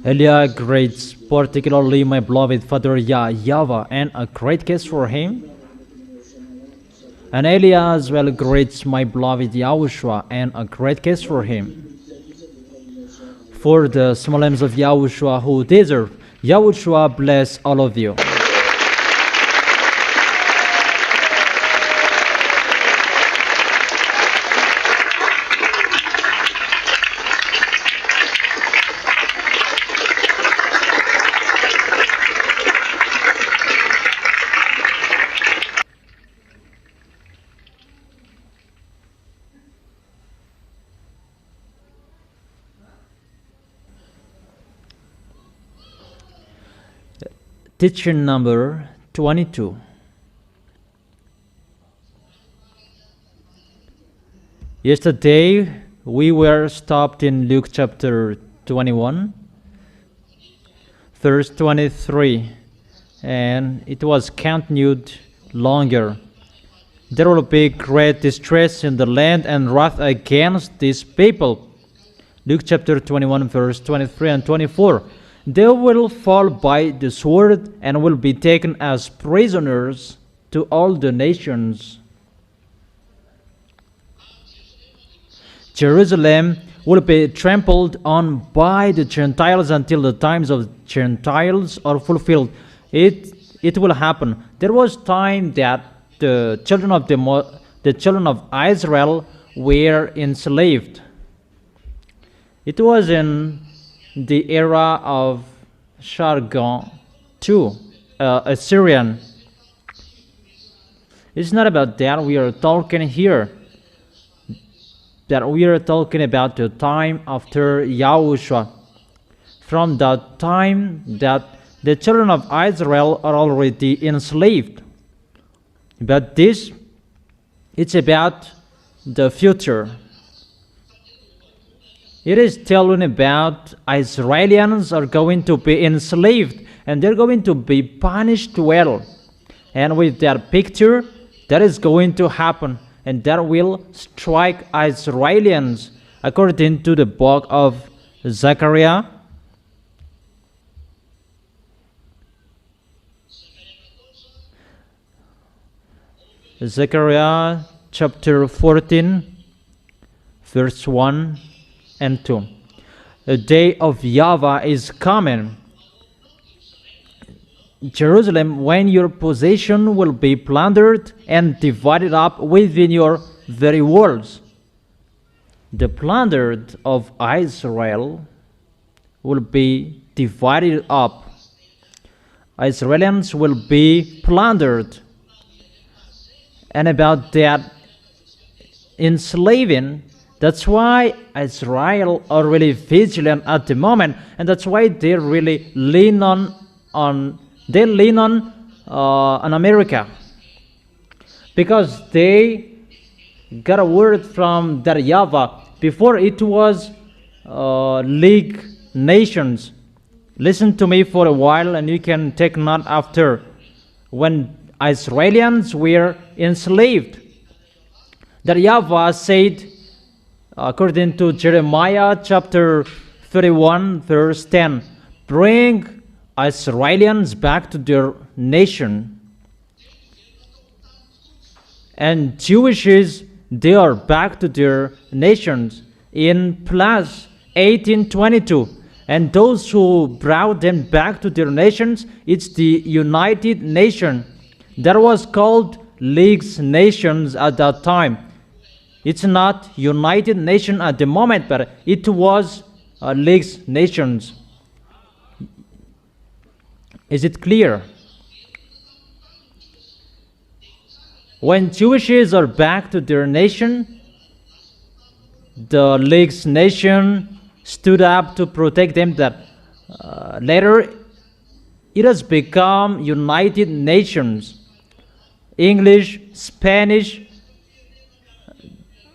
Elia greets particularly my beloved father YAHVAH, and a great kiss for him. And Elia as well greets my beloved YAHOSHUA, and a great kiss for him. For the small names of YAHOSHUA who deserve, YAHOSHUA bless all of you. Teacher number 22. Yesterday we were stopped in Luke chapter 21, verse 23, and it was continued longer. There will be great distress in the land and wrath against these people. Luke chapter 21, verse 23 and 24. They will fall by the sword and will be taken as prisoners to all the nations. Jerusalem will be trampled on by the Gentiles until the times of Gentiles are fulfilled. It will happen. There was time that the children of Israel were enslaved. It was in the era of Sargon II, Assyrian. It's not about that we are talking here. That we are talking about the time after Yahushua. From the time that the children of Israel are already enslaved. But this, it's about the future. It is telling about Israelians are going to be enslaved and they're going to be punished well. And with that picture, that is going to happen, and that will strike Israelians according to the book of Zechariah. Zechariah chapter 14, verse 1 and 2. The day of YAHVAH is coming. Jerusalem, when your possession will be plundered and divided up within your very walls. The plundered of Israel will be divided up. Israelians will be plundered. And about that enslaving, that's why Israel are really vigilant at the moment, and that's why they really lean on America, because they got a word from that YAHVAH. Before it was League Nations. Listen to me for a while, and you can take note after. When Israelians were enslaved, that YAHVAH said, according to Jeremiah chapter 31, verse 10, bring Israelians back to their nation. And Jewishes, they are back to their nations in plus 1822. And those who brought them back to their nations, it's the United Nation. That was called League Nations at that time. It's not United Nation at the moment, but it was League Nations. Is it clear? When Jewishes are back to their nation, the League Nation stood up to protect them. That later it has become United Nations. English, Spanish,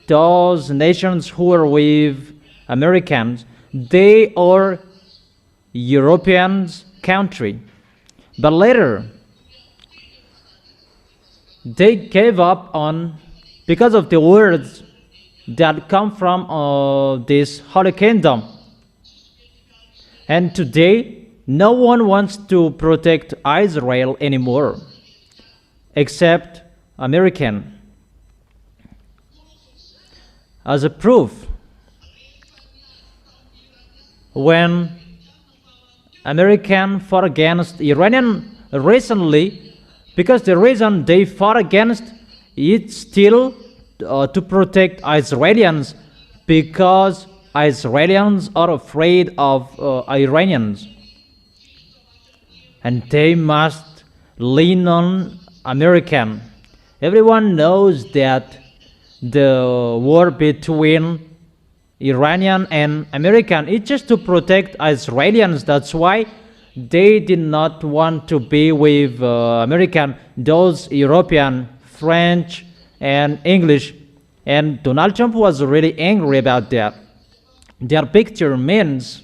those nations who are with Americans, they are European country. But later, they gave up on, because of the words that come from this Holy Kingdom. And today, no one wants to protect Israel anymore, except American. As a proof, when American fought against Iranian recently, because the reason they fought against it still to protect Israelis, because Israelis are afraid of Iranians, and they must lean on American. Everyone knows that the war between Iranian and American is just to protect Israelis. That's why they did not want to be with American, those European, French, and English. And Donald Trump was really angry about that. Their picture means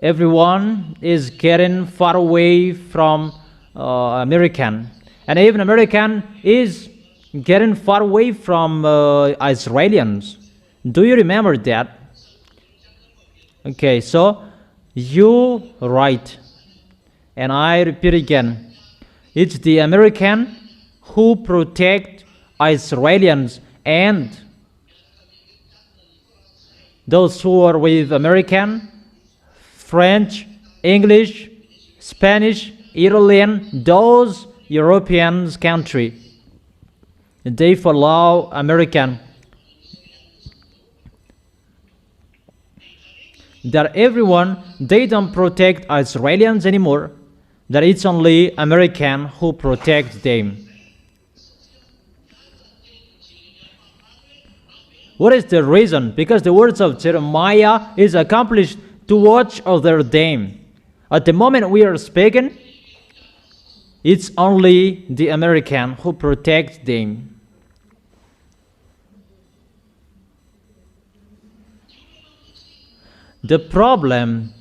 everyone is getting far away from American, and even American is getting far away from Israelis. Do you remember that? Okay, so you write, and I repeat again, it's the American who protect Israelis, and those who are with American, French, English, Spanish, Italian, those European country, they follow American. That everyone, they don't protect Israelis anymore, that it's only American who protects them. What is the reason? Because the words of Jeremiah is accomplished to watch over them. At the moment we are speaking, it's only the American who protects them. The problem,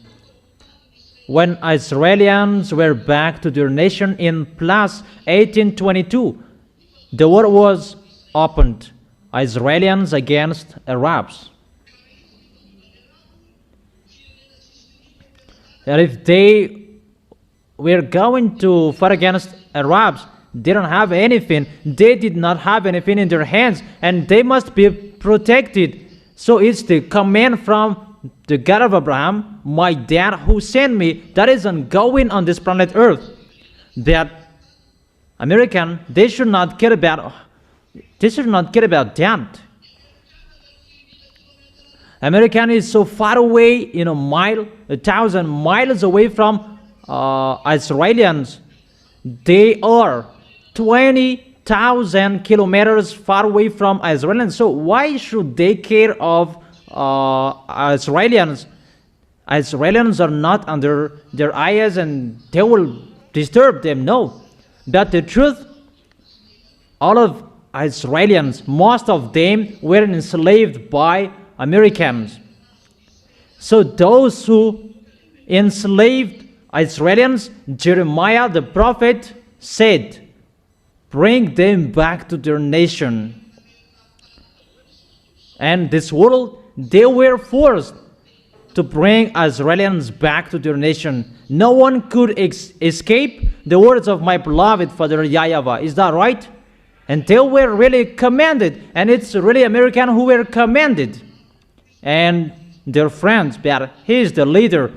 when Israelis were back to their nation in plus 1822, the war was opened, Israelis against Arabs. And if they were going to fight against Arabs, they don't have anything. They did not have anything in their hands, and they must be protected. So it's the command from the God of Abraham, my dad who sent me, that is ongoing on this planet Earth. That American, they should not care about that. American is so far away, in a mile, 1,000 miles away from Israelis. They are 20,000 kilometers far away from Israelis. So why should they care of Israelis? Israelis are not under their eyes and they will disturb them. No. But the truth, all of Israelis, most of them were enslaved by Americans. So those who enslaved Israelis, Jeremiah the prophet said, bring them back to their nation. And this world, they were forced to bring Israelis back to their nation. No one could escape the words of my beloved Father YAHVAH. Is that right? And they were really commanded. And it's really American who were commanded. And their friends, but he is the leader.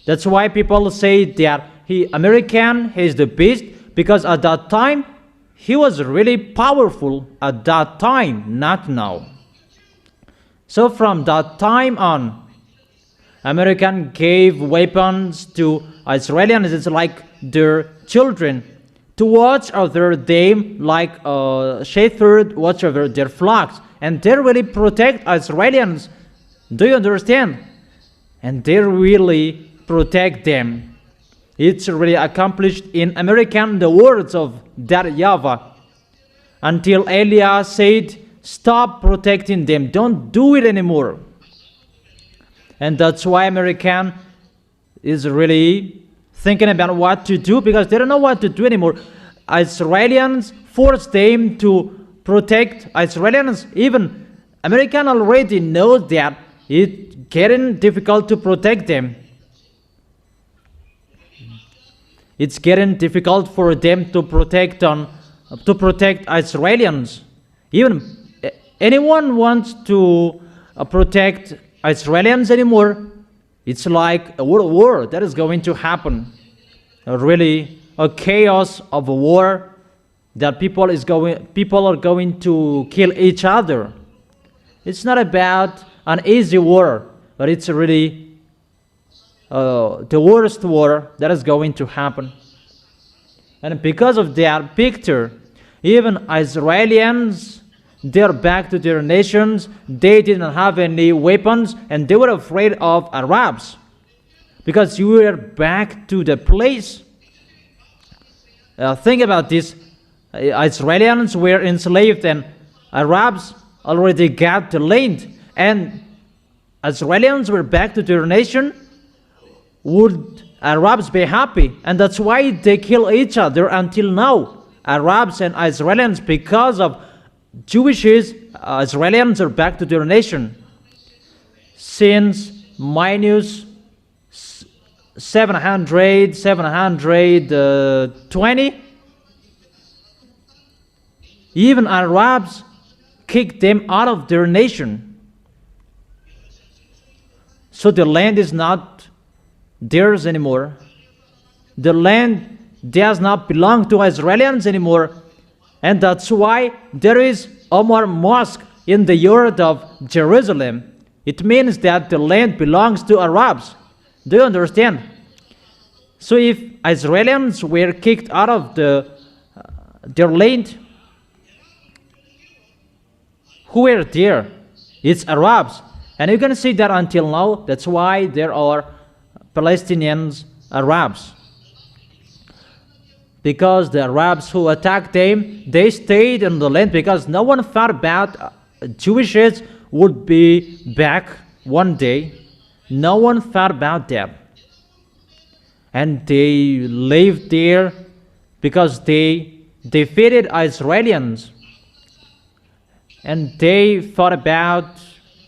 That's why people say that American, he is the beast, because at that time, he was really powerful at that time, not now. So from that time on, American gave weapons to Israelis. It's like their children, to watch over them like a shepherd watch over their flocks. And they really protect Israelis. Do you understand? And they really protect them. It's really accomplished in American, the words of that YAHVAH. Until Eliah said, stop protecting them. Don't do it anymore. And that's why American is really thinking about what to do, because they don't know what to do anymore. Israelis, force them to protect Israelis. Even American already knows that it's getting difficult to protect them. It's getting difficult for them to protect Israelis. Even anyone wants to protect Israelis anymore, it's like a world war that is going to happen. Really, a chaos of a war that people are going to kill each other. It's not about an easy war, but it's really the worst war that is going to happen. And because of that picture, even Israelis, they're back to their nations. They didn't have any weapons, and they were afraid of Arabs, because you were back to the place. Think about this. Israelis were enslaved, and Arabs already got the land, and Israelis were back to their nation. Would Arabs be happy? And that's why they kill each other until now. Arabs and Israelis, because of Jewish Israelis are back to their nation. Since minus 720, even Arabs kicked them out of their nation. So the land is not theirs anymore. The land does not belong to Israelis anymore. And that's why there is Omar Mosque in the yard of Jerusalem. It means that the land belongs to Arabs. Do you understand? So if Israelis were kicked out of their land, who were there? It's Arabs. And you can see that until now. That's why there are Palestinians, Arabs. Because the Arabs who attacked them, they stayed in the land because no one thought about Jewishes would be back one day. No one thought about that. And they lived there because they defeated Israelis. And they thought about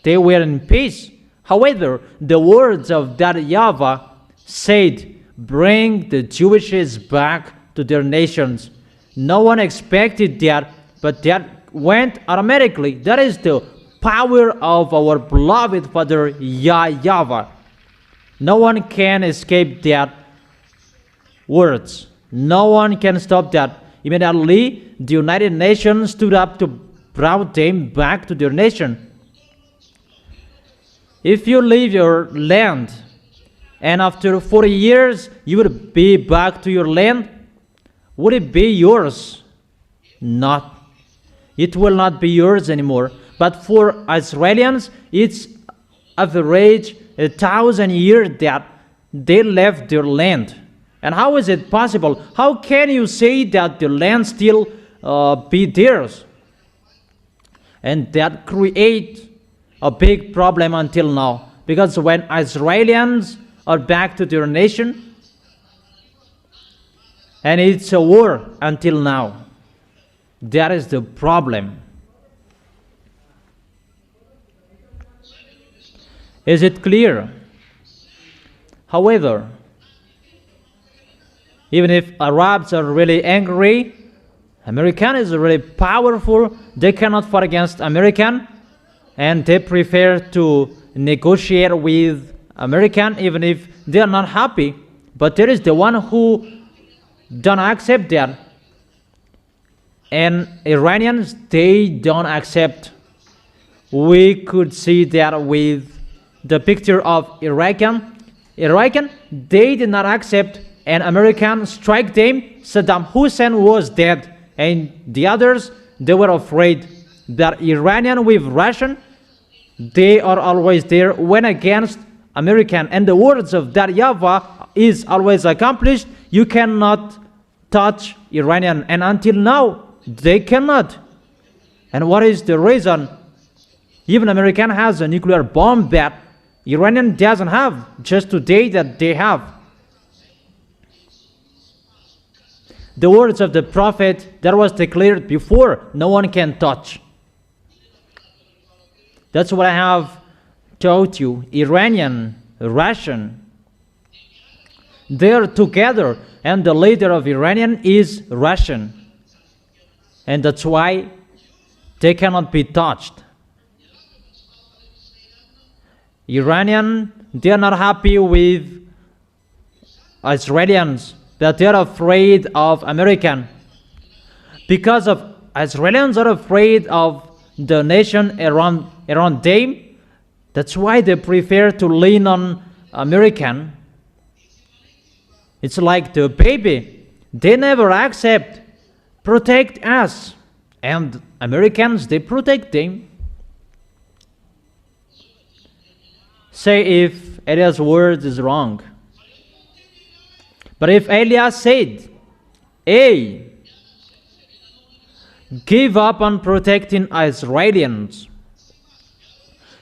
they were in peace. However, the words of that YAHVAH said, bring the Jewishes back to their nations. No one expected that, but that went automatically. That is the power of our beloved Father YAHVAH. No one can escape that words. No one can stop that. Immediately, the United Nations stood up to bring them back to their nation. If you leave your land and after 40 years you would be back to your land, would it be yours? Not. It will not be yours anymore. But for Israelis, it's average 1,000 years that they left their land. And how is it possible? How can you say that the land still be theirs? And that creates a big problem until now. Because when Israelis are back to their nation, and it's a war until now. That is the problem. Is it clear? However, even if Arabs are really angry, American is really powerful. They cannot fight against American, and they prefer to negotiate with American even if they are not happy. But there is the one who don't accept that, and Iranians, they don't accept. We could see that with the picture of Iraqan, they did not accept, and Americans strike them. Saddam Hussein was dead, and the others, they were afraid that Iranian with Russian, they are always there when against American. And the words of that YAHVAH is always accomplished. You cannot touch Iranian, and until now they cannot. And what is the reason? Even American has a nuclear bomb that Iranian doesn't have, just today that they have. the words of the prophet that was declared before, no one can touch. That's what I have told you. Iranian, Russian, they're together, and the leader of Iranian is Russian. And that's why they cannot be touched. Iranian, they are not happy with Israelis, that they are afraid of American. Because of Israelis are afraid of the nation around them, that's why they prefer to lean on American. It's like the baby. They never accept, protect us. And Americans, they protect them. Say if Elias' word is wrong. But if Elias said, hey, give up on protecting Israelis,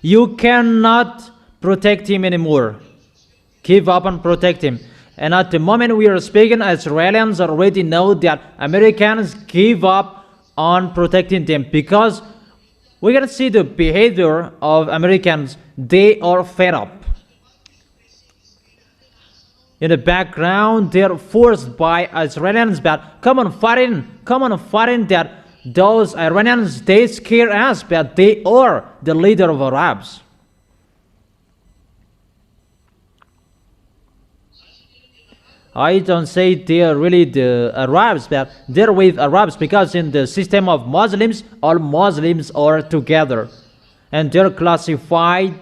you cannot protect him anymore. Give up and protect him. And at the moment we are speaking, Israelis already know that Americans give up on protecting them, because we can see the behavior of Americans. They are fed up. In the background, they are forced by Israelis that come on fighting, that those Iranians, they scare us, but they are the leader of Arabs. I don't say they are really the Arabs, but they're with Arabs, because in the system of Muslims, all Muslims are together. And they're classified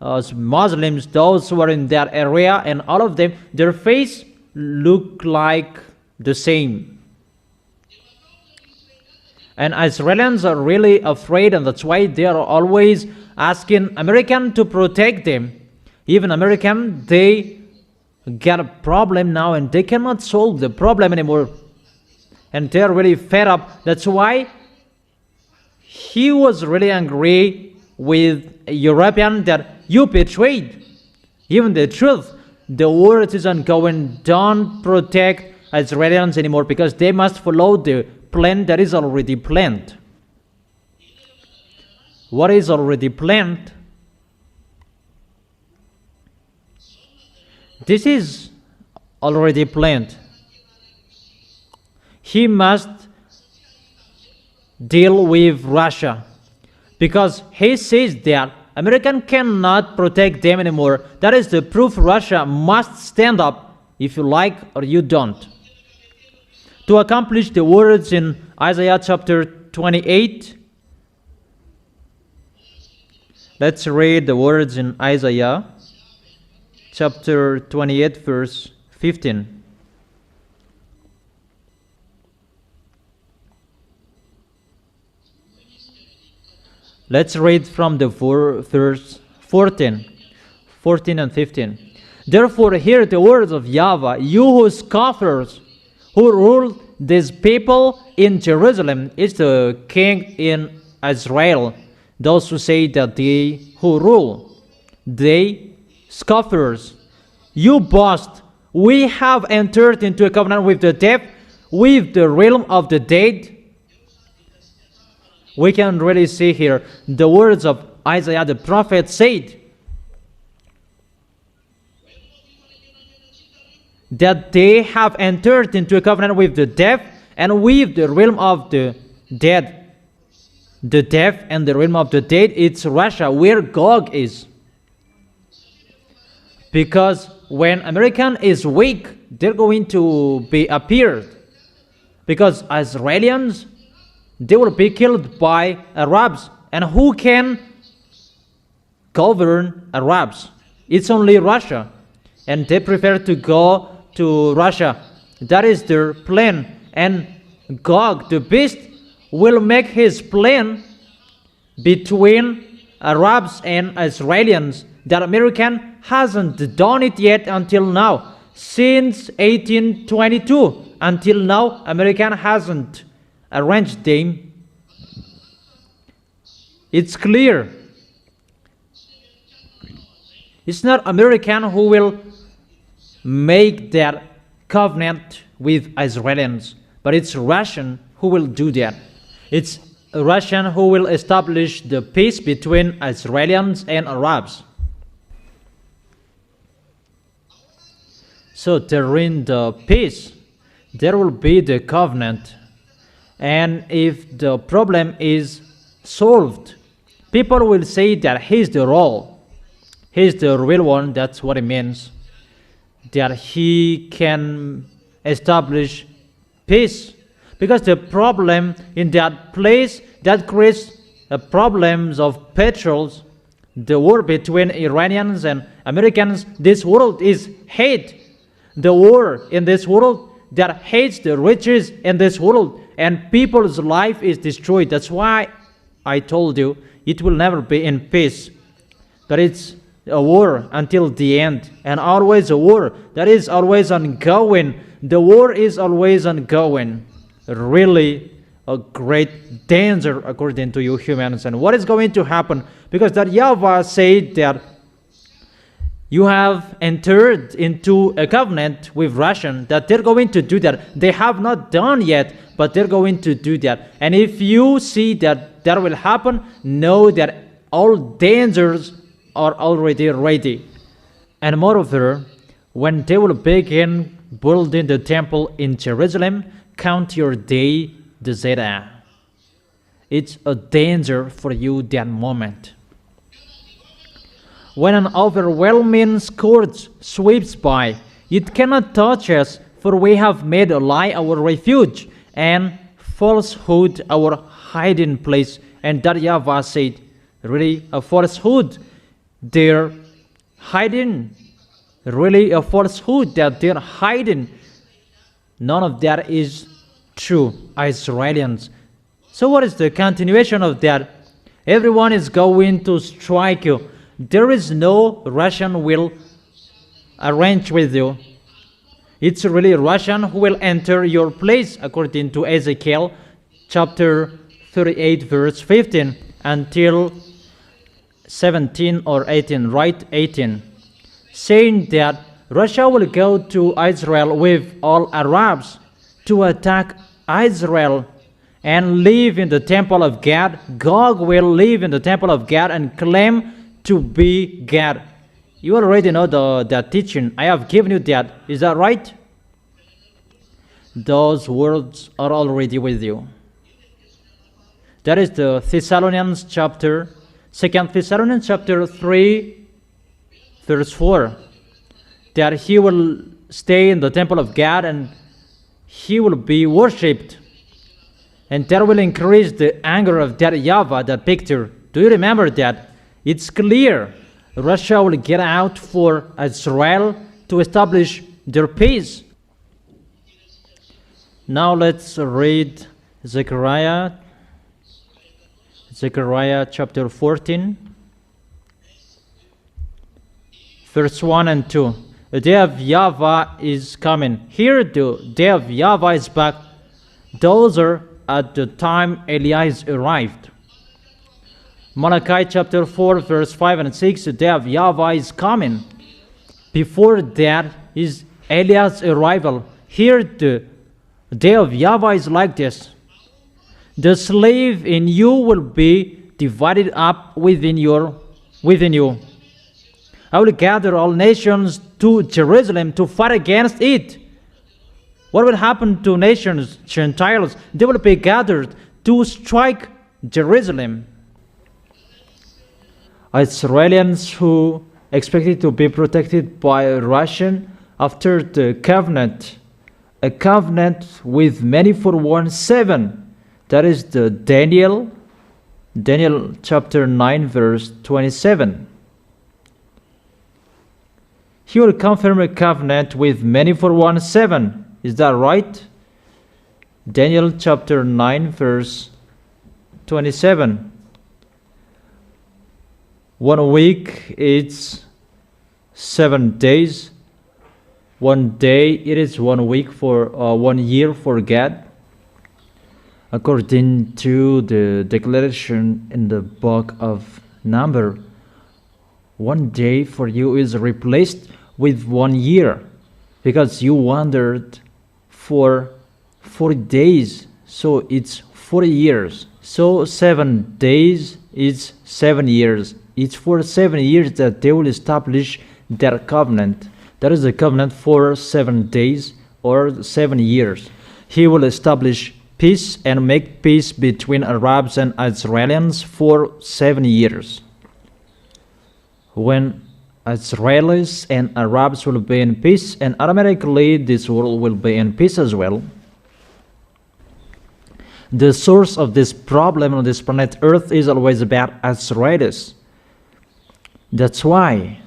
as Muslims, those who are in that area, and all of them, their face look like the same. And Israelis are really afraid, and that's why they are always asking American to protect them. Even American, they get a problem now, and they cannot solve the problem anymore. And they are really fed up. That's why he was really angry with European that you betrayed even the truth. The word isn't going, don't protect Israelis anymore, because they must follow the plan that is already planned. What is already planned? This is already planned. He must deal with Russia, because he says that American cannot protect them anymore. That is the proof. Russia must stand up, if you like or you don't, to accomplish the words in Isaiah chapter 28. Let's read the words in Isaiah chapter 28, verse 15. Let's read from the verse 14 and 15. Therefore hear the words of YAHVAH, you who scoffers, who rule this people in Jerusalem, is the king in Israel. Those who say that they who rule, they scoffers, you boast, we have entered into a covenant with the dead, with the realm of the dead. We can really see here the words of Isaiah the prophet said that they have entered into a covenant with the dead and with the realm of the dead. The dead and the realm of the dead, it's Russia, where Gog is. Because when American is weak, they're going to be appeared. Because Israelis, they will be killed by Arabs. And who can govern Arabs? It's only Russia. And they prefer to go to Russia. That is their plan. And Gog, the beast, will make his plan between Arabs and Israelis that American hasn't done it yet until now. Since 1822 until now, American hasn't arranged them. It's clear. It's not American who will make that covenant with Israelis. But it's Russian who will do that. It's Russian who will establish the peace between Israelis and Arabs. So during the peace, there will be the covenant. And if the problem is solved, people will say that he's the role. He's the real one, that's what it means. That he can establish peace. Because the problem in that place that creates problems of petrols, the war between Iranians and Americans, this world is hate. The war in this world that hates the riches in this world, and people's life is destroyed. That's why I told you it will never be in peace. But it's a war until the end, and always a war that is always ongoing. The war is always ongoing. Really a great danger according to you humans. And what is going to happen? Because that YAHVAH said that you have entered into a covenant with Russia, that they're going to do that. They have not done yet, but they're going to do that. And if you see that that will happen, know that all dangers are already ready. And moreover, when they will begin building the temple in Jerusalem, count your day, the Zeta. It's a danger for you that moment. When an overwhelming scourge sweeps by, it cannot touch us, for we have made a lie our refuge, and falsehood our hiding place. And that YAHVAH said, really a falsehood, they're hiding. Really a falsehood that they're hiding. None of that is true, Israelians. So what is the continuation of that? Everyone is going to strike you. There is no Russian will arrange with you. It's really Russian who will enter your place, according to Ezekiel chapter 38 verse 15 until 17 or 18, right? 18, saying that Russia will go to Israel with all Arabs to attack Israel and live in the temple of God. Gog will live in the temple of God and claim to be God. You already know that teaching. I have given you that. Is that right? Those words are already with you. That is the Thessalonians chapter, 2 Thessalonians chapter 3, verse 4. That he will stay in the temple of God and he will be worshipped. And that will increase the anger of that YAHVAH, that picture. Do you remember that? It's clear. Russia will get out for Israel to establish their peace. Now let's read Zechariah chapter 14, verse 1 and 2. The day of YAHVAH is coming. Here the day of YAHVAH is back. Those are at the time Elias arrived. Malachi chapter 4 verse 5 and 6. The day of YAHVAH is coming. Before that is Elias' arrival. Here the day of YAHVAH is like this. The slave in you will be divided up within you. I will gather all nations to Jerusalem to fight against it. What will happen to nations, Gentiles? They will be gathered to strike Jerusalem. Israelis who expected to be protected by Russian after the covenant, a covenant with many for 1:7. That is the Daniel chapter 9 verse 27. He will confirm a covenant with many for 1:7. Is that right? Daniel chapter 9 verse 27. 1 week it's 7 days. 1 day it is 1 week for 1 year for God. According to the declaration in the book of Number, 1 day for you is replaced with 1 year, because you wandered for 40 days, so it's 40 years. So 7 days is 7 years. It's for 7 years that they will establish their covenant. That is the covenant for 7 days or 7 years. He will establish peace and make peace between Arabs and Israelis for 7 years. When Israelis and Arabs will be in peace, and automatically this world will be in peace as well. The source of this problem on this planet Earth is always about Israelis. That's why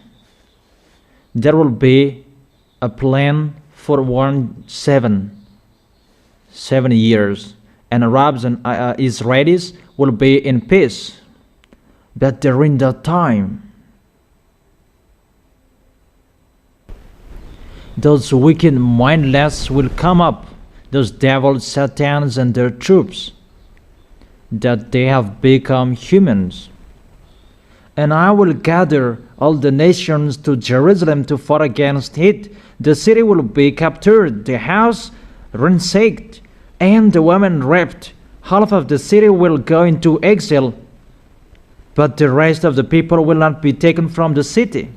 there will be a plan for 7 years, and Arabs and Israelis will be in peace. But during that time, those wicked mindless will come up, those devils, satans, and their troops, that they have become humans. And I will gather all the nations to Jerusalem to fight against it. The city will be captured, the house ransacked, and the women raped. Half of the city will go into exile, but the rest of the people will not be taken from the city.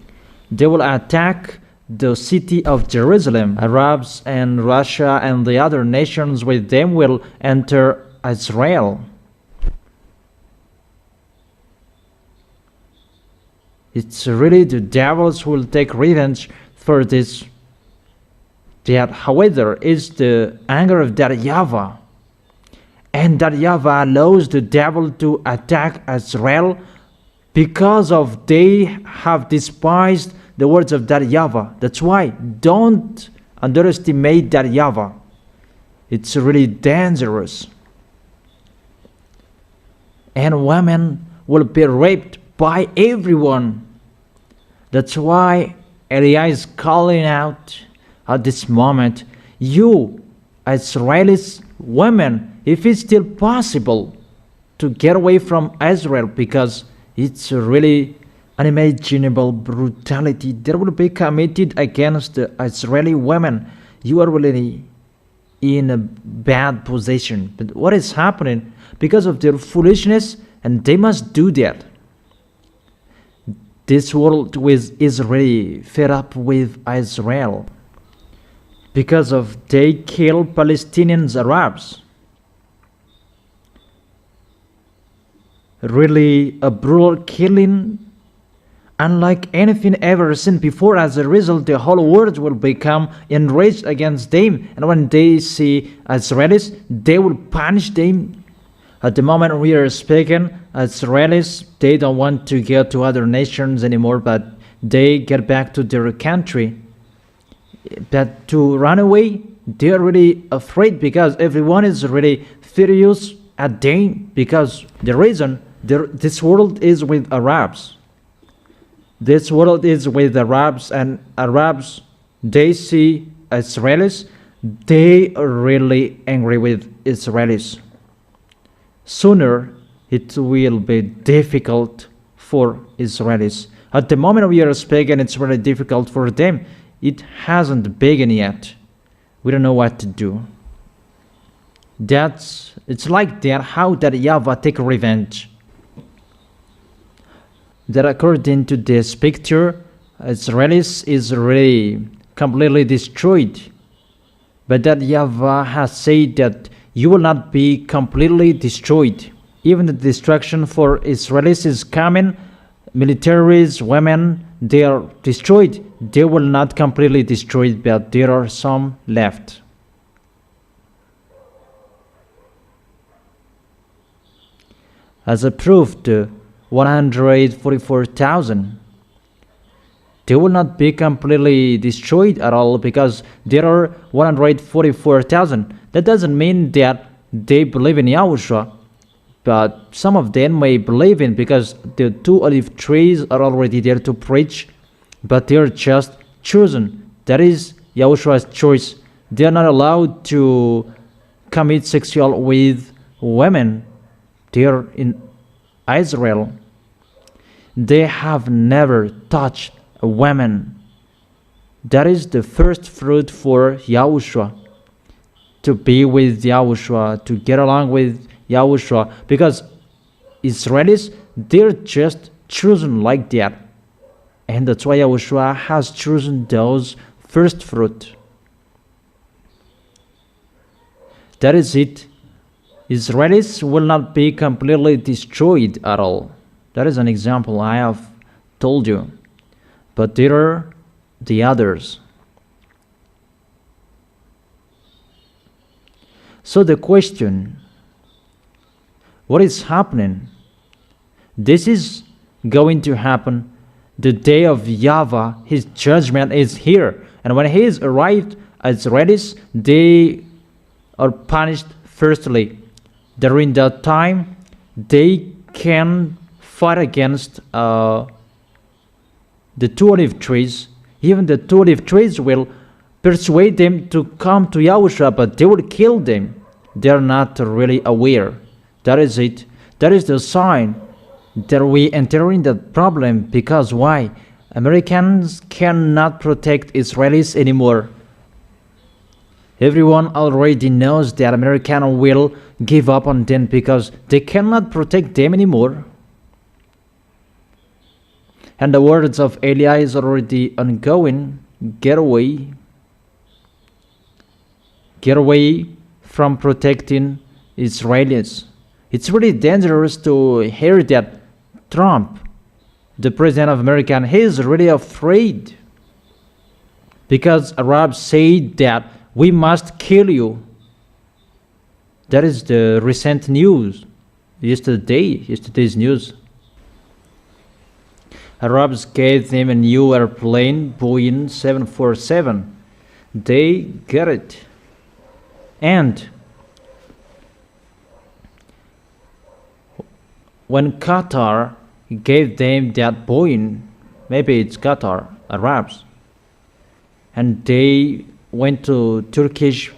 They will attack the city of Jerusalem. Arabs and Russia and the other nations with them will enter Israel. It's really the devils who will take revenge for this. That, however, is the anger of that YAHVAH. And that YAHVAH allows the devil to attack Israel because of they have despised the words of that YAHVAH. That's why don't underestimate that YAHVAH. It's really dangerous. And women will be raped by everyone. That's why Eliah is calling out at this moment, you Israelis women, if it's still possible to get away from Israel, because it's really unimaginable brutality that will be committed against the Israeli women. You are really in a bad position. But what is happening? Because of their foolishness, and they must do that. This world is really fed up with Israel because of they kill Palestinians, Arabs. Really a brutal killing unlike anything ever seen before. As a result, the whole world will become enraged against them, and when they see Israelis, they will punish them. At the moment we are speaking, Israelis, they don't want to go to other nations anymore, but they get back to their country. But to run away, they are really afraid because everyone is really furious at them, because the reason this world is with Arabs. This world is with Arabs, and Arabs, they see Israelis, they are really angry with Israelis. Sooner it will be difficult for Israelis. At the moment we are speaking, it's really difficult for them. It hasn't begun yet. We don't know what to do. It's like that how that YAHVAH take revenge. That according to this picture, Israelis is really completely destroyed. But that YAHVAH has said that you will not be completely destroyed. Even the destruction for Israelis is coming. Militaries, women, they are destroyed. They will not completely destroyed, but there are some left. As a proof, the 144,000, they will not be completely destroyed at all, because there are 144,000. That doesn't mean that they believe in Yahushua, but some of them may believe in, because the 2 olive trees are already there to preach, but they are just chosen. That is Yahushua's choice. They are not allowed to commit sexual with women. They are in Israel. They have never touched a woman. That is the first fruit for Yahushua. to be with Yahushua, to get along with Yahushua, because Israelis, they're just chosen like that. And that's why Yahushua has chosen those first fruit. That is it. Israelis will not be completely destroyed at all. That is an example I have told you. But there are the others. So the question, what is happening? This is going to happen the day of YAHVAH. His judgment is here. And when he is arrived as Israelis, they are punished firstly. During that time, they can fight against the two olive trees. Even the two olive trees will persuade them to come to Yahushua, but they will kill them. They are not really aware. That is it. That is the sign that we enter in that problem. Because why? Americans cannot protect Israelis anymore. Everyone already knows that Americans will give up on them because they cannot protect them anymore. And the words of Eli is already ongoing. Get away. Get away from protecting Israelis. It's really dangerous to hear that Trump, the president of America, he is really afraid. Because Arabs say that we must kill you. That is the recent news. Yesterday's news. Arabs gave them a new airplane, Boeing 747. They get it. And when Qatar gave them that Boeing, maybe it's Qatar, Arabs, and they went to Turkish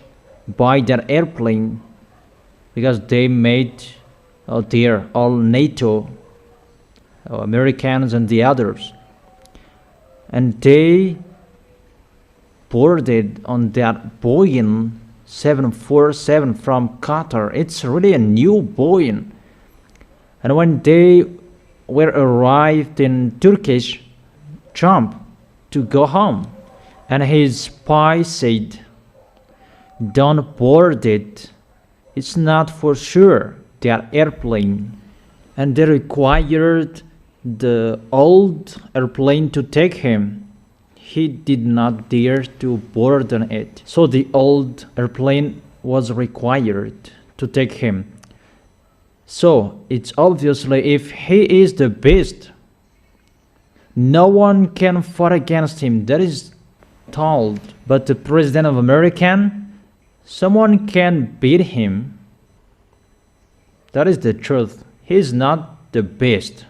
buy that airplane because they made there all NATO, Americans and the others, and they boarded on that Boeing 747 from Qatar. It's really a new Boeing. And when they were arrived in Turkish, Trump to go home, and his spy said, "Don't board it. It's not for sure that airplane." And they required the old airplane to take him. He did not dare to board on it. So the old airplane was required to take him. So it's obviously if he is the best, no one can fight against him. That is told. But the president of America, someone can beat him. That is the truth. He is not the best.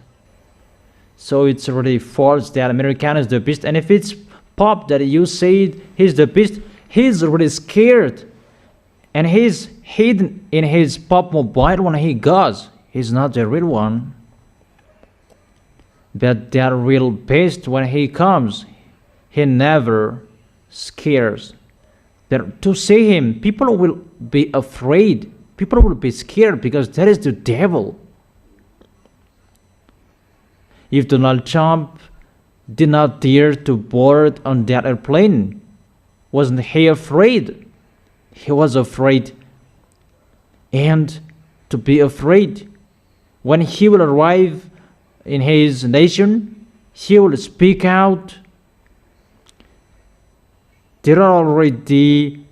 So it's really false that American is the best. And if it's Pop that you say he's the best, he's really scared. And he's hidden in his Pop mobile when he goes. He's not the real one. But the real best, when he comes, he never scares. But to see him, people will be afraid. People will be scared because that is the devil. If Donald Trump did not dare to board on that airplane, wasn't he afraid? He was afraid. And to be afraid, when he will arrive in his nation, he will speak out. There are already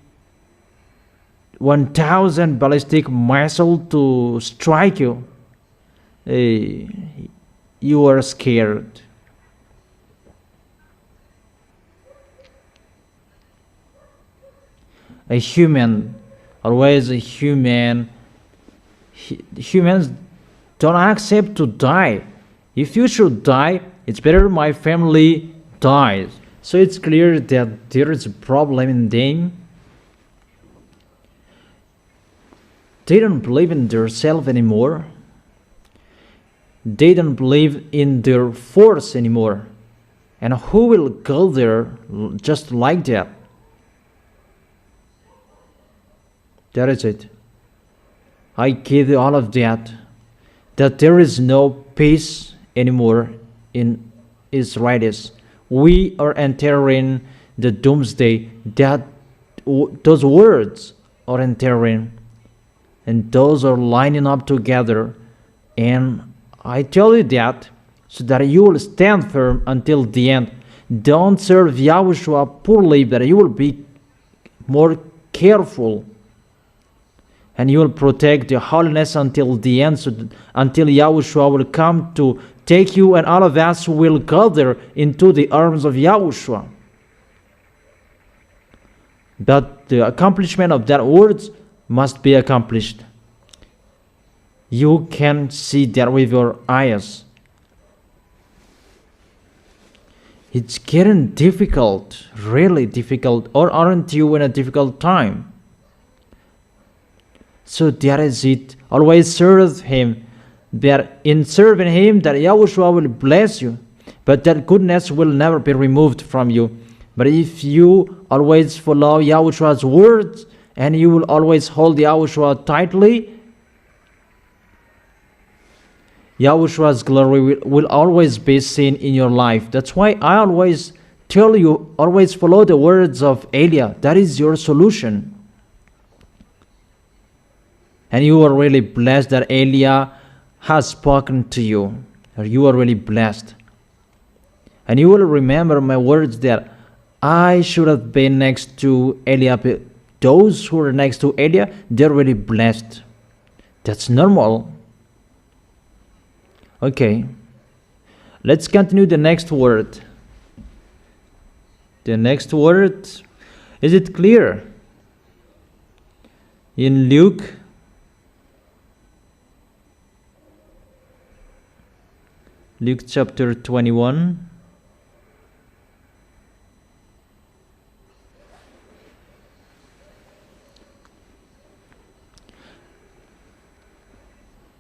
1,000 ballistic missiles to strike you. You are scared. A human, always a human. Humans don't accept to die. If you should die, it's better my family dies. So it's clear that there is a problem in them. They don't believe in themselves anymore. They don't believe in their force anymore. And who will go there just like that? That is it. I give you all of that. That there is no peace anymore in Israelis. We are entering the doomsday. Those words are entering, and those are lining up together. And I tell you that so that you will stand firm until the end. Don't serve Yahushua poorly, but you will be more careful, and you will protect the holiness until the end, until Yahushua will come to take you, and all of us will gather into the arms of Yahushua. But the accomplishment of that words must be accomplished. You can see that with your eyes. It's getting difficult, really difficult, or aren't you in a difficult time? So that is it. Always serve Him. That in serving Him, that Yahushua will bless you, but that goodness will never be removed from you. But if you always follow Yahushua's words, and you will always hold Yahushua tightly, Yahushua's glory will always be seen in your life. That's why I always tell you, always follow the words of Elia. That is your solution. And you are really blessed that Elia has spoken to you. Or you are really blessed. And you will remember my words that I should have been next to Elia. Those who are next to Elia, they're really blessed. That's normal. Okay, let's continue the next word. The next word, is it clear? In Luke chapter 21.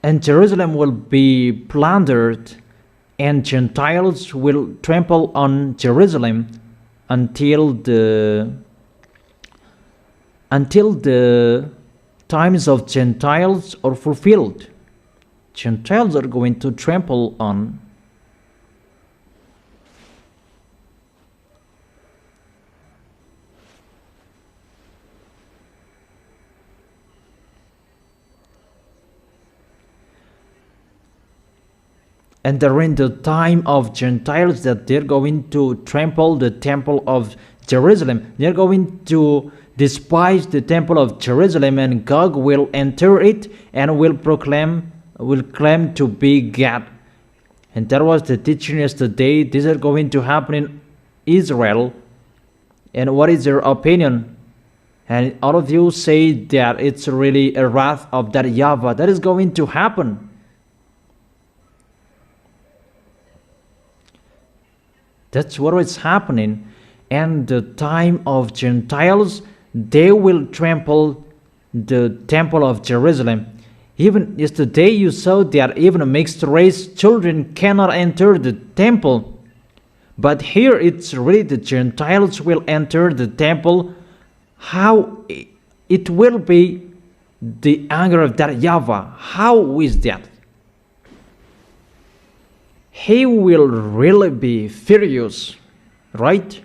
And Jerusalem will be plundered, and Gentiles will trample on Jerusalem until the times of Gentiles are fulfilled. Gentiles are going to trample on. And during the time of Gentiles, that they're going to trample the temple of Jerusalem. They're going to despise the temple of Jerusalem, and Gog will enter it and will claim to be God. And that was the teaching yesterday. These are going to happen in Israel. And what is your opinion? And all of you say that it's really a wrath of that YAHVAH. That is going to happen. That's what is happening. And the time of Gentiles, they will trample the temple of Jerusalem. Even yesterday you saw that even mixed race children cannot enter the temple. But here it's really the Gentiles will enter the temple. How it will be the anger of that YAHVAH? How is that? He will really be furious, right?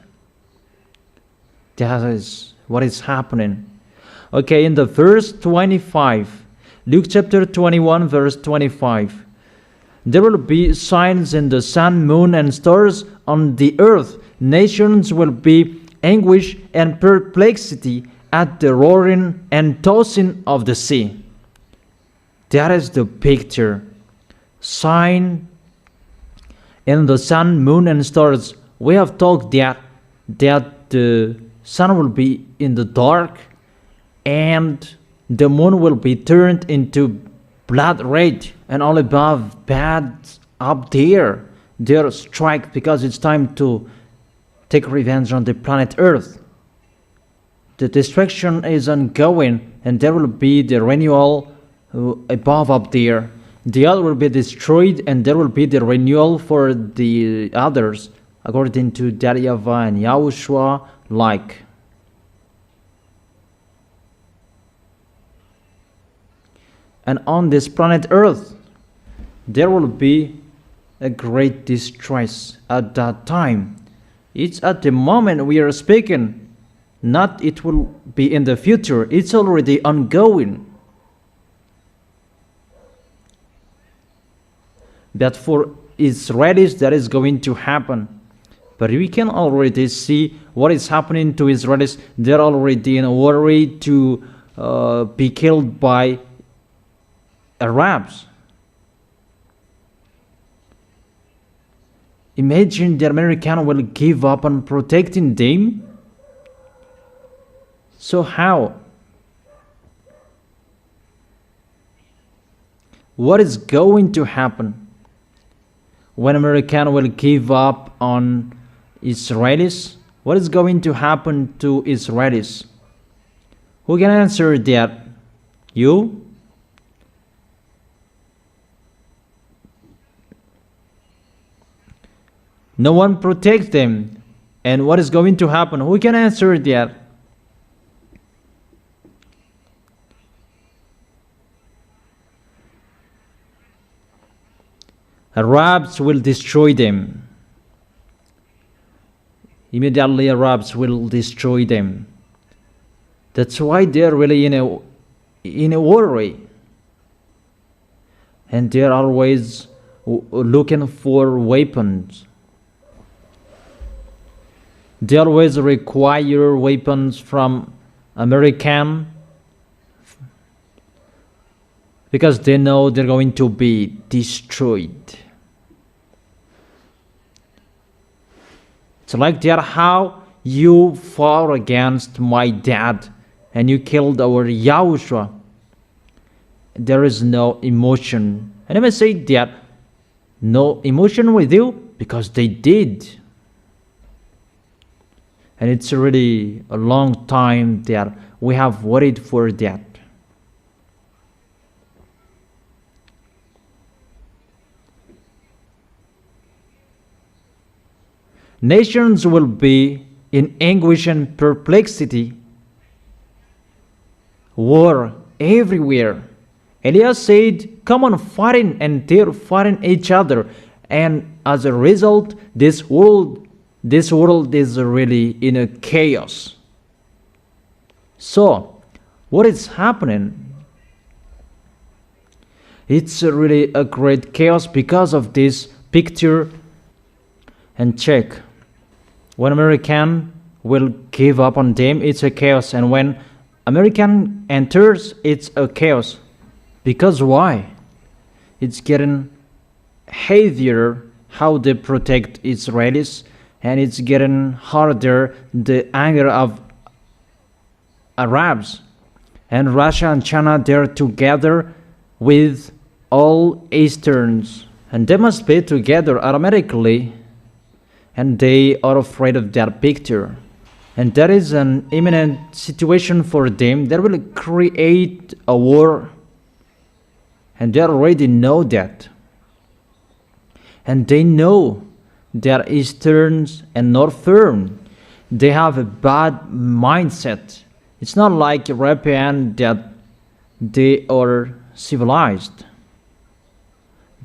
That is what is happening. Okay, in the verse 25, Luke chapter 21, verse 25. There will be signs in the sun, moon, and stars on the earth. Nations will be anguish and perplexity at the roaring and tossing of the sea. That is the picture. Sign in the sun, moon, and stars. We have talked that the sun will be in the dark, and the moon will be turned into blood red, and all above bad up there, they're strike because it's time to take revenge on the planet Earth. The destruction is ongoing, and there will be the renewal above up there. The other will be destroyed, and there will be the renewal for the others, according to YAHVAH and Yahushua like. And on this planet Earth, there will be a great distress at that time. It's at the moment we are speaking, not it will be in the future. It's already ongoing. That for Israelis that is going to happen. But we can already see what is happening to Israelis. They're already in a worry to be killed by Arabs. Imagine the American will give up on protecting them. So how? What is going to happen when American will give up on Israelis? What is going to happen to Israelis? Who can answer that? You? No one protects them. And what is going to happen? Who can answer that? Arabs will destroy them. Immediately Arabs will destroy them. That's why they're really in a worry. And they're always looking for weapons. They always require weapons from American because they know they're going to be destroyed. It's like that how you fought against my dad and you killed our YAHOSHUA. There is no emotion. I never say that no emotion with you because they did. And it's really a long time that we have waited for that. Nations will be in anguish and perplexity. War everywhere. Elias said, come on fighting, and they're fighting each other. And as a result, this world is really in a chaos. So, what is happening? It's really a great chaos because of this picture. And check. When American will give up on them, it's a chaos. And when American enters, it's a chaos. Because why? It's getting heavier how they protect Israelis. And it's getting harder, the anger of Arabs. And Russia and China, they're together with all Easterns. And they must be together automatically. And they are afraid of that picture. And that is an imminent situation for them that will create a war. And they already know that. And they know that Easterns and Northern, they have a bad mindset. It's not like European that they are civilized.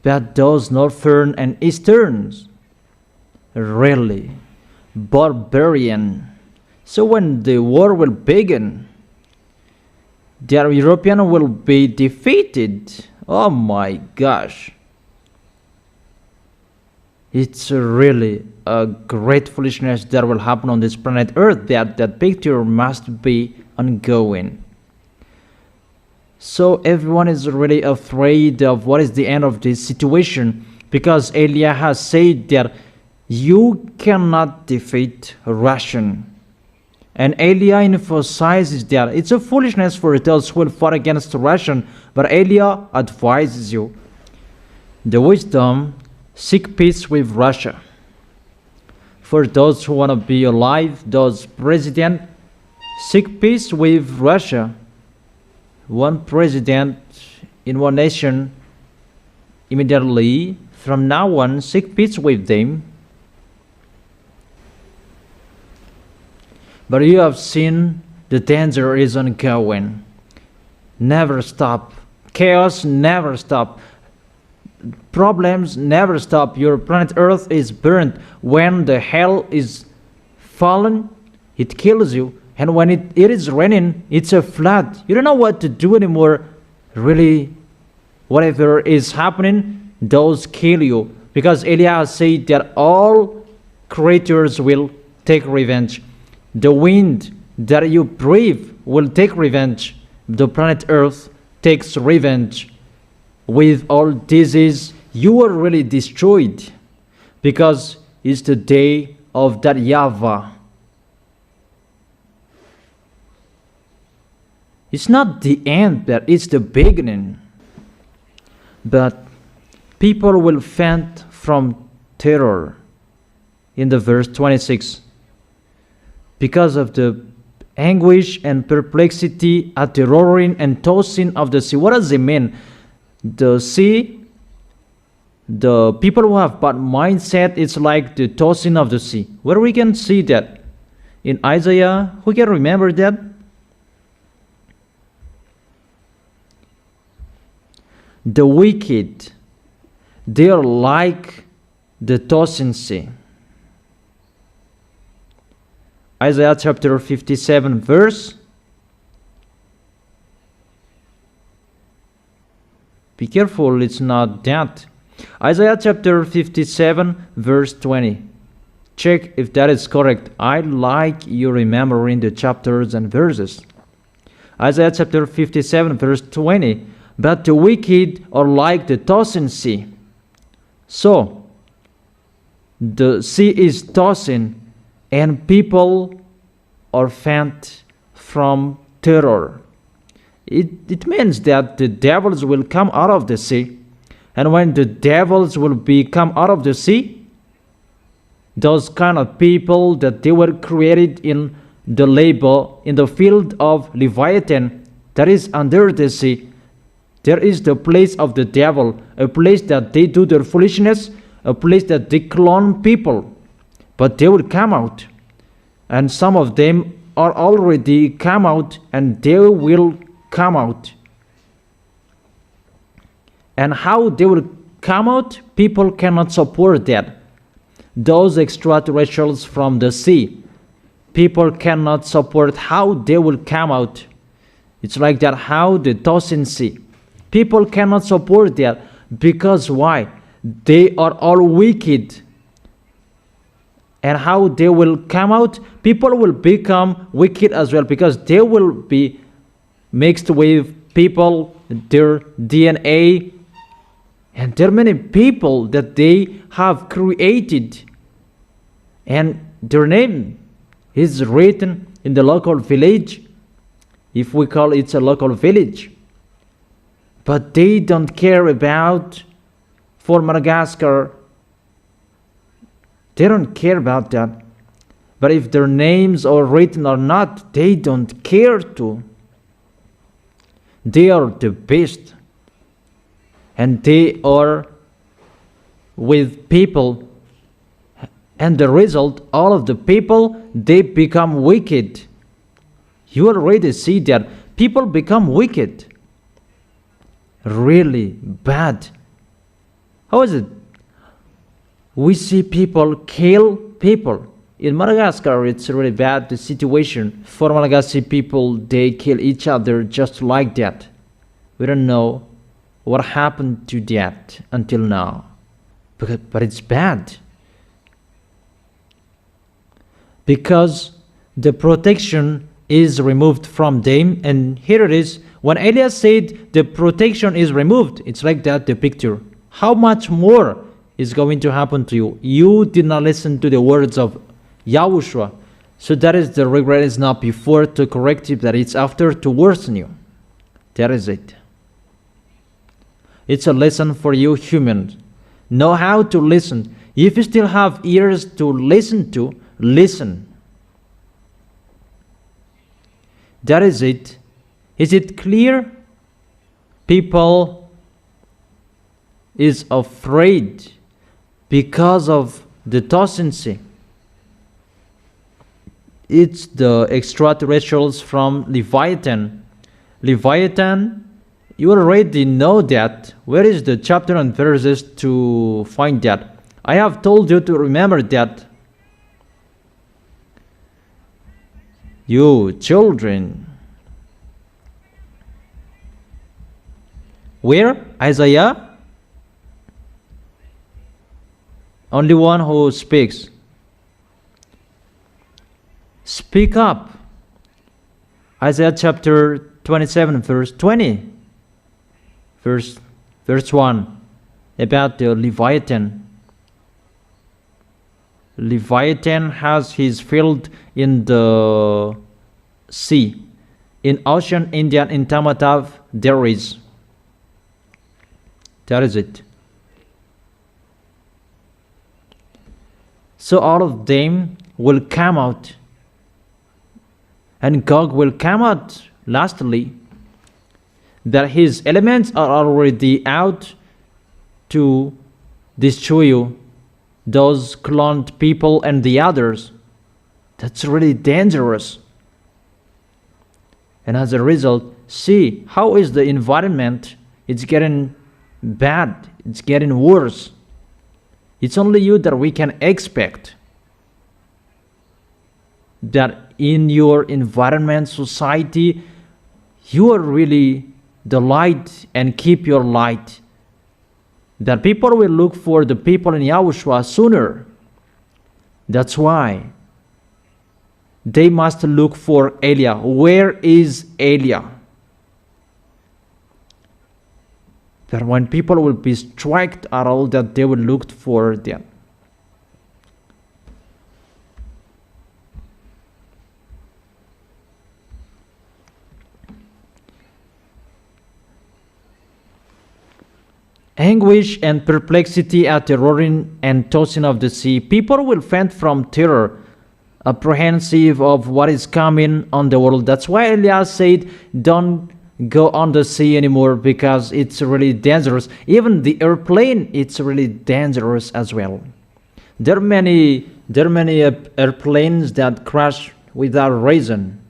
But those Northern and Easterns, really barbarian. So when the war will begin, the European will be defeated. Oh my gosh. It's really a great foolishness that will happen on this planet Earth. That picture must be ongoing. So everyone is really afraid of what is the end of this situation, because Elia has said that you cannot defeat Russian. And Elia emphasizes that it's a foolishness for those who will fight against Russian, but Elia advises you, the wisdom, seek peace with Russia. For those who want to be alive, those president, seek peace with Russia. One president in one nation, immediately from now on, seek peace with them. But you have seen the danger is ongoing. Never stop Chaos never stops. Problems never stop. Your planet Earth is burned. When the hell is fallen, it kills you. And when it is raining, it's a flood. You don't know what to do anymore. Really, whatever is happening, those kill you. Because Eliah said that all creatures will take revenge. The wind that you breathe will take revenge. The planet Earth takes revenge. With all disease, you are really destroyed. Because it's the day of that YAHVAH. It's not the end, but it's the beginning. But people will faint from terror. In the verse 26. Because of the anguish and perplexity at the roaring and tossing of the sea. What does it mean? The sea, the people who have bad mindset, it's like the tossing of the sea. Where we can see that? In Isaiah, who can remember that? The wicked, they are like the tossing sea. Isaiah chapter 57 verse. Be careful, it's not that. Isaiah chapter 57 verse 20. Check if that is correct. I like you remembering the chapters and verses. Isaiah chapter 57 verse 20. But the wicked are like the tossing sea. So, the sea is tossing and people are faint from terror. It means that the devils will come out of the sea. And when the devils will come out of the sea, those kind of people that they were created in the labor, in the field of Leviathan, that is under the sea, there is the place of the devil, a place that they do their foolishness, a place that they clone people. But they will come out. And some of them are already come out, and they will come out. And how they will come out, people cannot support that. Those extraterrestrials from the sea, people cannot support how they will come out. It's like that, how the tossing sea. People cannot support that. Because why? They are all wicked. And how they will come out? People will become wicked as well, because they will be mixed with people, their DNA. And there are many people that they have created. And their name is written in the local village, if we call it a local village. But they don't care about, for Madagascar, they don't care about that. But if their names are written or not, they don't care to. They are the best. And they are with people. And the result, all of the people, they become wicked. You already see that people become wicked. Really bad. How is it? We see people kill people. In Madagascar, it's really bad, the situation. For Malagasy people, they kill each other just like that. We don't know what happened to that until now. But it's bad. Because the protection is removed from them. And here it is. When Elias said the protection is removed, it's like that, the picture. How much more is going to happen to you? You did not listen to the words of YAHOSHUA. So that is the regret is not before to correct you, that it's after to worsen you. That is it. It's a lesson for you humans. Know how to listen. If you still have ears to listen to, listen. That is it. Is it clear? People is afraid because of the tossing sea. It's the extraterrestrials from Leviathan. Leviathan You already know that. Where is the chapter and verses to find that? I have told you to remember that. You children. Where? Isaiah? Only one who speaks. Speak up. Isaiah chapter 27 verse 20. Verse 1. About the Leviathan. Leviathan has his field in the sea. In Ocean Indian, in Tamatav, there is. That is it. So all of them will come out. And Gog will come out lastly. That his elements are already out to destroy you. Those cloned people and the others. That's really dangerous. And as a result, see how is the environment. It's getting bad. It's getting worse. It's only you that we can expect. That in your environment, society, you are really the light and keep your light. That people will look for the people in Yahushua sooner. That's why they must look for Elia. Where is Elia? That when people will be struck at all, that they will look for them. Anguish and perplexity at the roaring and tossing of the sea. People will faint from terror, apprehensive of what is coming on the world. That's why Elias said, don't go on the sea anymore, because it's really dangerous. Even the airplane, it's really dangerous as well. There are many airplanes that crash without reason.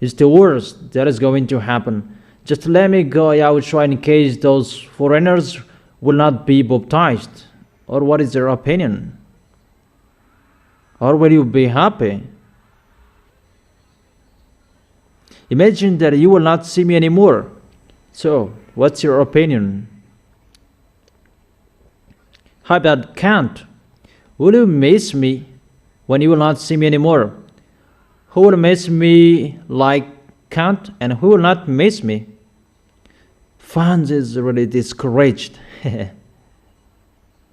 It's the worst that is going to happen. Just let me go, Yahushua, in case those foreigners will not be baptized. Or what is their opinion? Or will you be happy? Imagine that you will not see me anymore. So, what's your opinion? How about Kant? Will you miss me when you will not see me anymore? Who will miss me like Kant, and who will not miss me? Franz is really discouraged.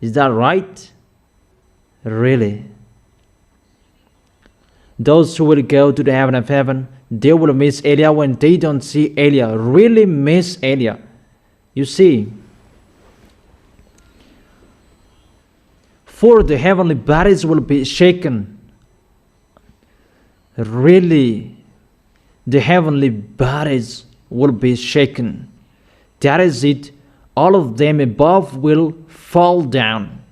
Is that right? Really? Those who will go to the heaven of heaven, they will miss Elia when they don't see Elia. Really miss Elia. You see, for the heavenly bodies will be shaken. Really, the heavenly bodies will be shaken. That is it. All of them above will fall down.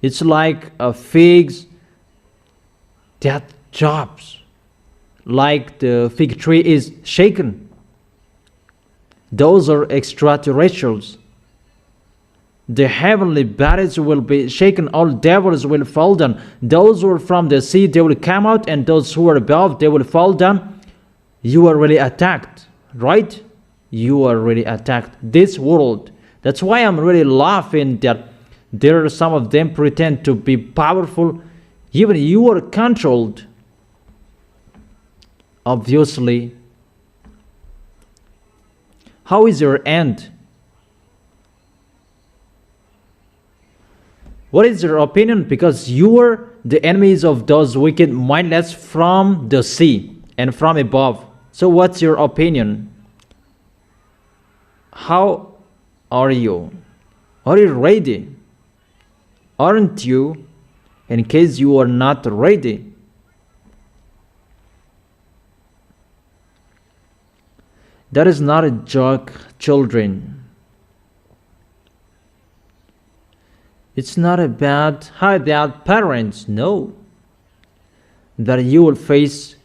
It's like a figs that drops, like the fig tree is shaken. Those are extraterrestrials. The heavenly bodies will be shaken. All devils will fall down. Those who are from the sea, they will come out, and those who are above, they will fall down. You are really attacked, right? You are really attacked. This world. That's why I'm really laughing that there are some of them pretend to be powerful. Even you are controlled. Obviously. How is your end? What is your opinion? Because you are the enemies of those wicked mindless from the sea and from above. So what's your opinion? How are you? Are you ready? Aren't you? In case you are not ready, that is not a joke, children. It's not about how about parents. No. That you will face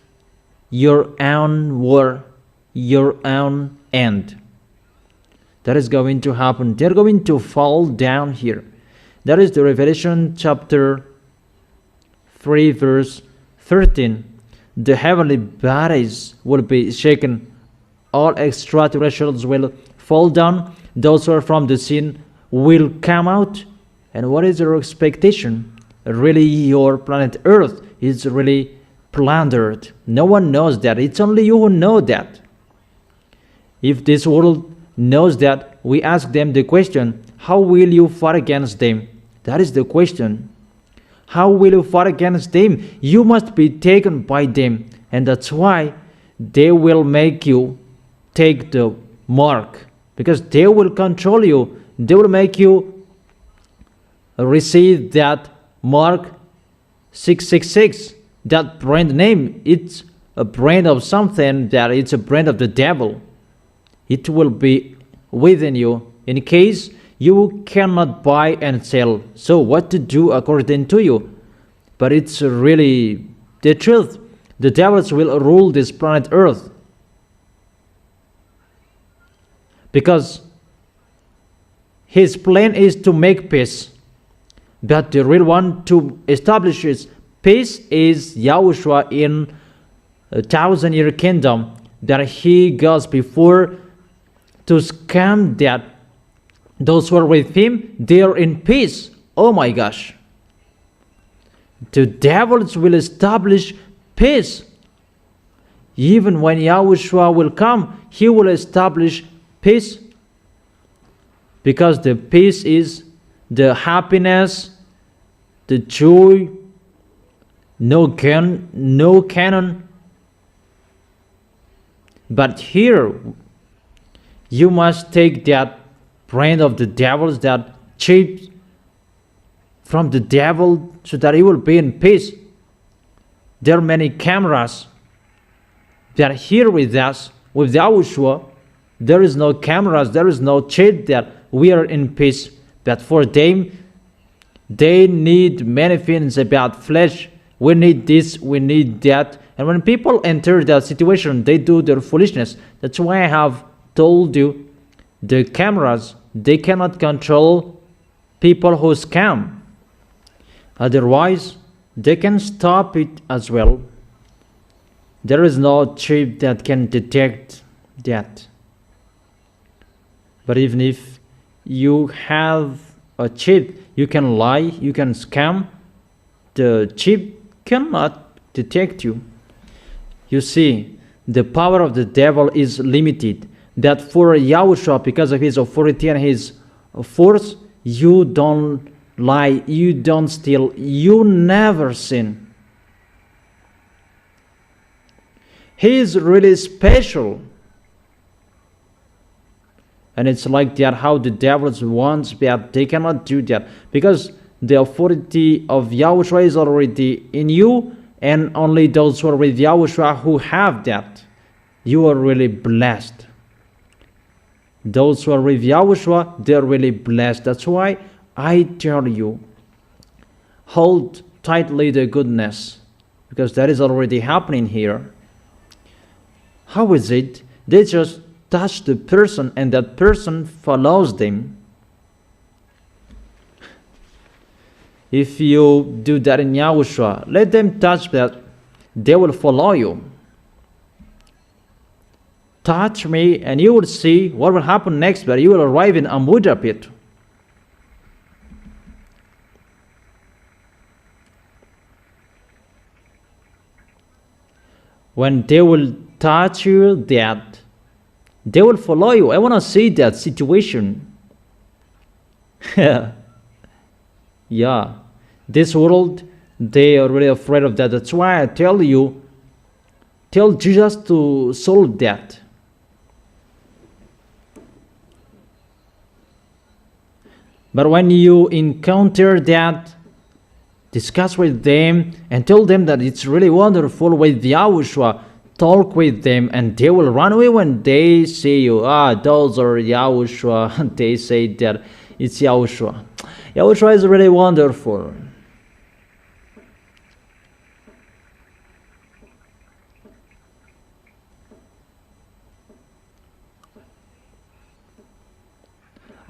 your own war your own end. That is going to happen. They're going to fall down here. That is the Revelation chapter 3 verse 13. The heavenly bodies will be shaken. All extraterrestrials will fall down. Those who are from the sin will come out. And what is your expectation? Really, your planet Earth is really plundered. No one knows that. It's only you who know that. If this world knows that, we ask them the question, how will you fight against them? That is the question. How will you fight against them? You must be taken by them. And that's why they will make you take the mark. Because they will control you. They will make you receive that mark 666. That brand name, it's a brand of something, that it's a brand of the devil. It will be within you in case you cannot buy and sell. So what to do according to you? But it's really the truth. The devils will rule this planet Earth. Because his plan is to make peace. But the real one to establish his peace is Yahushua in a 1,000-year kingdom, that he goes before to scam that those who are with him, they are in peace. Oh my gosh. The devils will establish peace. Even when Yahushua will come, he will establish peace. Because the peace is the happiness, the joy, no canon. But here, you must take that brand of the devils, that chip from the devil, so that you will be in peace. There are many cameras that are here with us, with Yahushua. There is no cameras, there is no chip that we are in peace. But for them, they need many things about flesh. We need this, we need that. And when people enter that situation, they do their foolishness. That's why I have told you, the cameras, they cannot control people who scam. Otherwise, they can stop it as well. There is no chip that can detect that. But even if you have a chip, you can lie, you can scam, the chip cannot detect you. You see, the power of the devil is limited. That for Yahushua, because of his authority and his force, you don't lie, you don't steal, you never sin. He is really special. And it's like that how the devils wants, but they cannot do that. Because the authority of Yahushua is already in you, and only those who are with Yahushua who have that. You are really blessed. Those who are with Yahushua, they're really blessed. That's why I tell you, hold tightly the goodness, because that is already happening here. How is it? They just touch the person and that person follows them. If you do that in Yahushua, let them touch that, they will follow you. Touch me and you will see what will happen next, but you will arrive in Amuda pit. When they will touch you, that they will follow you. I want to see that situation. Yeah, this world, they are really afraid of that. That's why I tell you, tell Jesus to solve that. But when you encounter that, discuss with them and tell them that it's really wonderful with Yahushua. Talk with them and they will run away when they see you. Those are Yahushua. They say that it's Yahushua. Yahushua is really wonderful.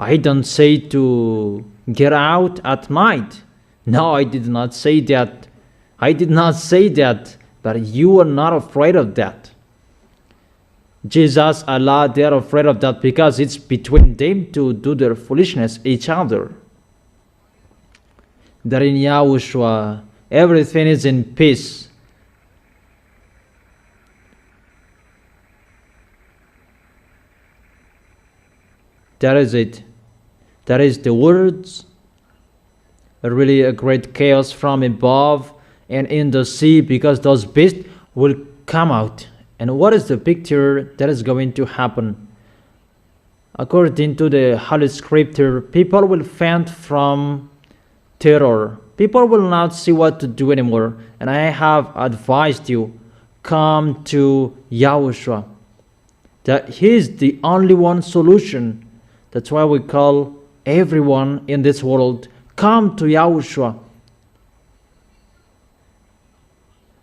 I don't say to get out at night. No, I did not say that. I did not say that, but you are not afraid of that. Jesus, Allah, they are afraid of that because it's between them to do their foolishness each other. That in Yahushua, everything is in peace. That is it. That is the words. Really a great chaos from above and in the sea, because those beasts will come out. And what is the picture that is going to happen? According to the Holy Scripture, people will faint from terror. People will not see what to do anymore. And I have advised you, come to Yahushua. That He is the only one solution. That's why we call everyone in this world, come to Yahushua.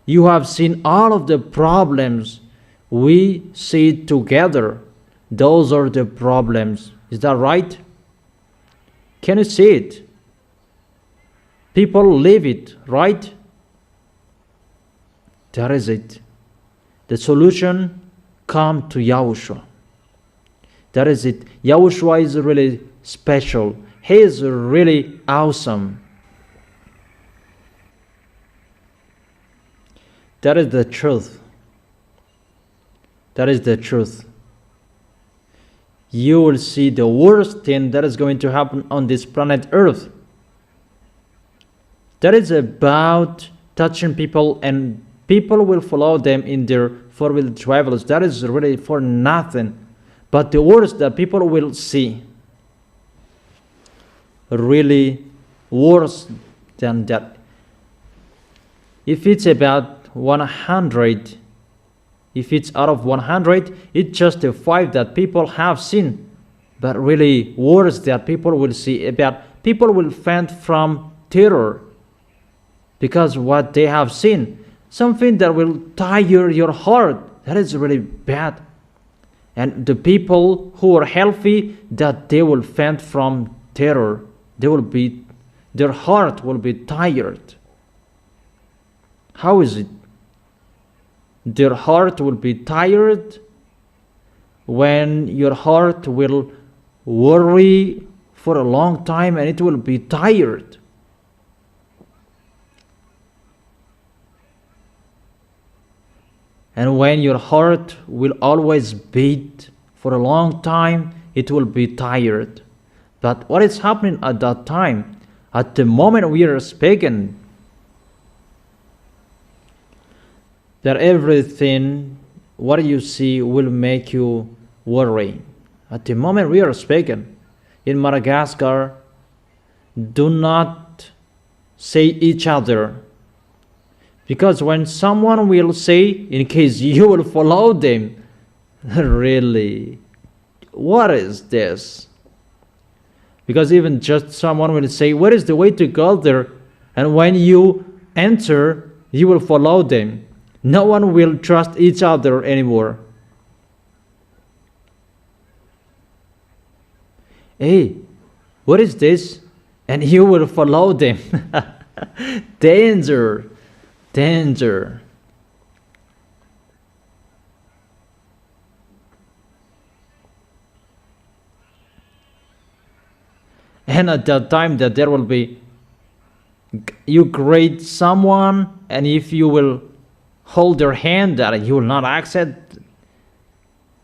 You have seen all of the problems. We see it together. Those are the problems. Is that right? Can you see it? People live it, right? That is it. The solution, come to Yahushua. That is it. Yahushua is really special. He is really awesome. That is the truth. That is the truth. You will see the worst thing that is going to happen on this planet Earth. That is about touching people, and people will follow them in their four-wheel travels. That is really for nothing. But the worst that people will see, really worse than that. If it's about 100, if it's out of 100, it's just a 5 that people have seen. But really worse that people will see, about people will faint from terror because what they have seen, something that will tire your heart. That is really bad. And the people who are healthy, that they will faint from terror. Their heart will be tired. How is it? Their heart will be tired when your heart will worry for a long time and it will be tired. And when your heart will always beat for a long time, it will be tired. But what is happening at that time? At the moment we are speaking, that everything, what you see, will make you worry. At the moment we are speaking, in Madagascar, do not say each other. Because when someone will say, in case you will follow them, really, what is this? Because even just someone will say, what is the way to go there? And when you enter, you will follow them. No one will trust each other anymore. Hey, what is this? And you will follow them. Danger. Danger. And at that time that there will be, you greet someone, and if you will hold their hand, that you will not accept.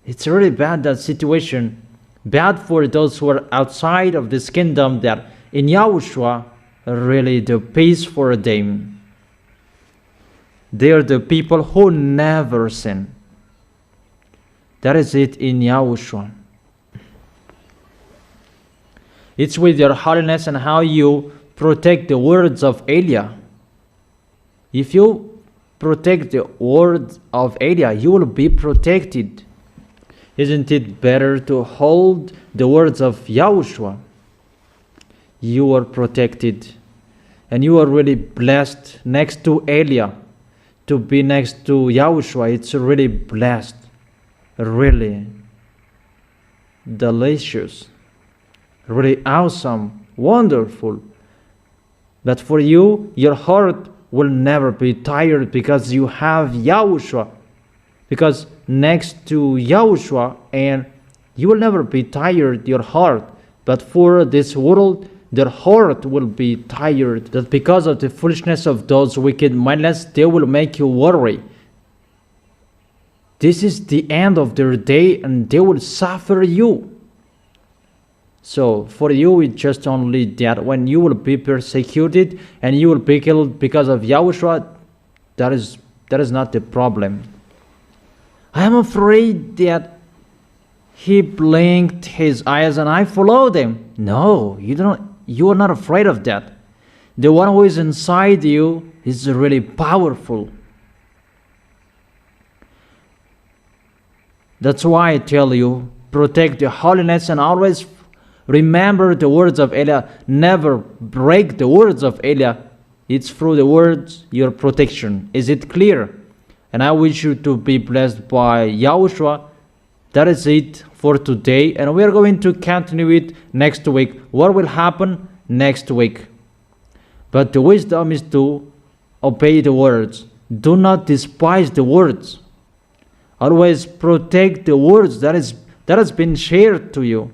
It's really bad, that situation. Bad for those who are outside of this kingdom, that in Yahushua, really the peace for them. They are the people who never sin. That is it in Yahushua. It's with your holiness and how you protect the words of Elia. If you protect the words of Elia, you will be protected. Isn't it better to hold the words of Yahushua? You are protected. And you are really blessed next to Elia. To be next to Yahushua, it's really blessed. Really delicious. really awesome, wonderful. But for you, your heart will never be tired because you have Yahushua. Because next to Yahushua, and you will never be tired, your heart. But for this world, their heart will be tired. That because of the foolishness of those wicked mindless, they will make you worry. This is the end of their day, and they will suffer you. So for you, it's just only that when you will be persecuted and you will be killed because of Yahushua, that is not the problem. I am afraid that he blinked his eyes and I followed him. No, you are not afraid of that. The one who is inside you is really powerful. That's why I tell you, protect the holiness and always remember the words of Eliah. Never break the words of Eliah. It's through the words your protection. Is it clear? And I wish you to be blessed by Yahushua. That is it for today. And we are going to continue it next week. What will happen next week? But the wisdom is to obey the words. Do not despise the words. Always protect the words that has been shared to you.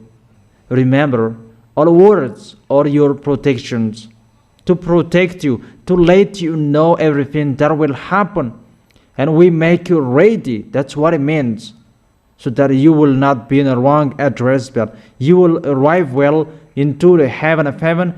Remember, all words are your protections, to protect you, to let you know everything that will happen. And we make you ready. That's what it means. So that you will not be in a wrong address, but you will arrive well into the heaven of heaven,